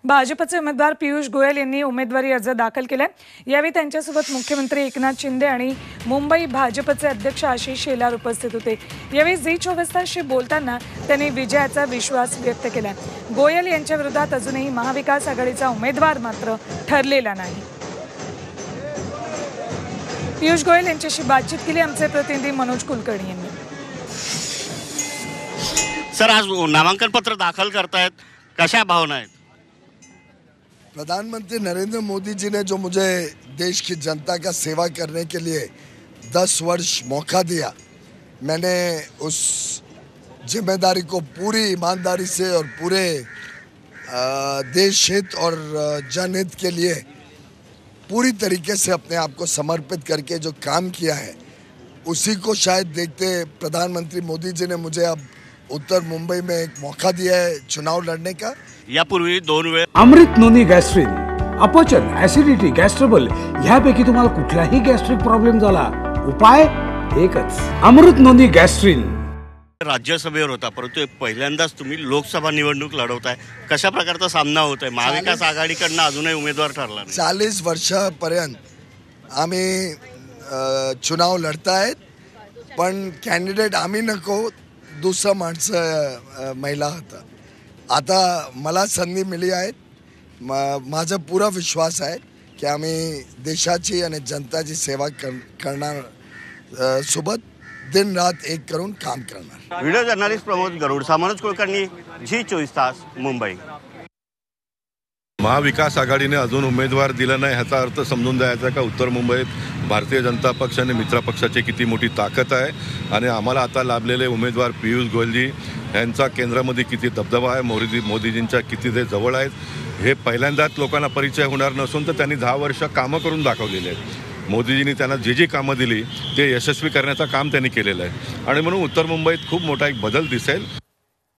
भाजपचे उमेदवार पियुष गोयल यांनी उमेदवारी अर्ज दाखल केलाय। यावेळी त्यांच्यासोबत मुख्यमंत्री एकनाथ शिंदे आणि मुंबई भाजपचे अध्यक्ष आशिष शेलार उपस्थित होते। यावेळी झी24 तासशी बोलताना त्यांनी विजयाचा विश्वास व्यक्त केला। गोयल यांच्या विरोधात अजूनही महाविकास आघाडीचा उमेदवार मात्र ठरलेला नाही। पियुष गोयल यांच्याशी बातचीत केली आमचे प्रतिनिधी मनोज कुलकर्णी यांनी। सर, आज नामांकन पत्र दाखल करतायत, कशा भावना आहेत? प्रधानमंत्री नरेंद्र मोदी जी ने जो मुझे देश की जनता का सेवा करने के लिए 10 वर्ष मौका दिया, मैंने उस जिम्मेदारी को पूरी ईमानदारी से और पूरे देश हित और जनहित के लिए पूरी तरीके से अपने आप को समर्पित करके जो काम किया है, उसी को शायद देखते प्रधानमंत्री मोदी जी ने मुझे अब उत्तर मुंबई में एक मौका दिया है चुनाव लड़ने का। यापूर्वी 2 वेळ अमृत नोनी गॅस्ट्रिन, अपचन, ऍसिडिटी, गॅस्ट्रबल ह्यापैकी तुम्हाला कुठलाही गॅस्ट्रिक प्रॉब्लेम झाला, उपाय एकच, अमृत नोनी गॅस्ट्रिन। राज्यसभेवर होता, परंतु पहिल्यांदाच तुम्ही लोकसभा निवडणूक लढवताय, कशा प्रकारचा सामना होत आहे? महाविकास आघाडीकडनं अजूनही उमेदवार ठरला नाही। 40 वर्षापर्यंत आम्ही चुनाव लढतायत, पण कॅन्डिडेट आम्ही नको, दुसरा माणूस महिला होता। आता मला संधी मिली आहे, माझा पूरा विश्वास आहे की आम्ही देशाची आणि जनताची सेवा करणार, सोबत दिन रात एक करून काम करणार। व्हिडिओ जर्नलिस्ट प्रमोद गरुड, मनोज कुलकर्णी, झी24 तास, मुंबई। महाविकास आघाडीने अजून उमेदवार दिला नाही, ह्याचा अर्थ समजून द्यायचा का उत्तर मुंबईत भारतीय जनता पक्ष आणि मित्र पक्षाची किती मोठी ताकद आहे आणि आम्हाला आता लाभलेले उमेदवार पियुष गोयलजी यांचा केंद्रामध्ये किती दबदबा आहे, मोदीजींच्या किती ते जवळ आहेत, हे पहिल्यांदाच लोकांना परिचय होणार नसून तर त्यांनी 10 वर्ष कामं करून दाखवलेले आहेत। मोदीजींनी त्यांना जी कामं दिली ते यशस्वी करण्याचं काम त्यांनी केलेलं आहे आणि म्हणून उत्तर मुंबईत खूप मोठा एक बदल दिसेल।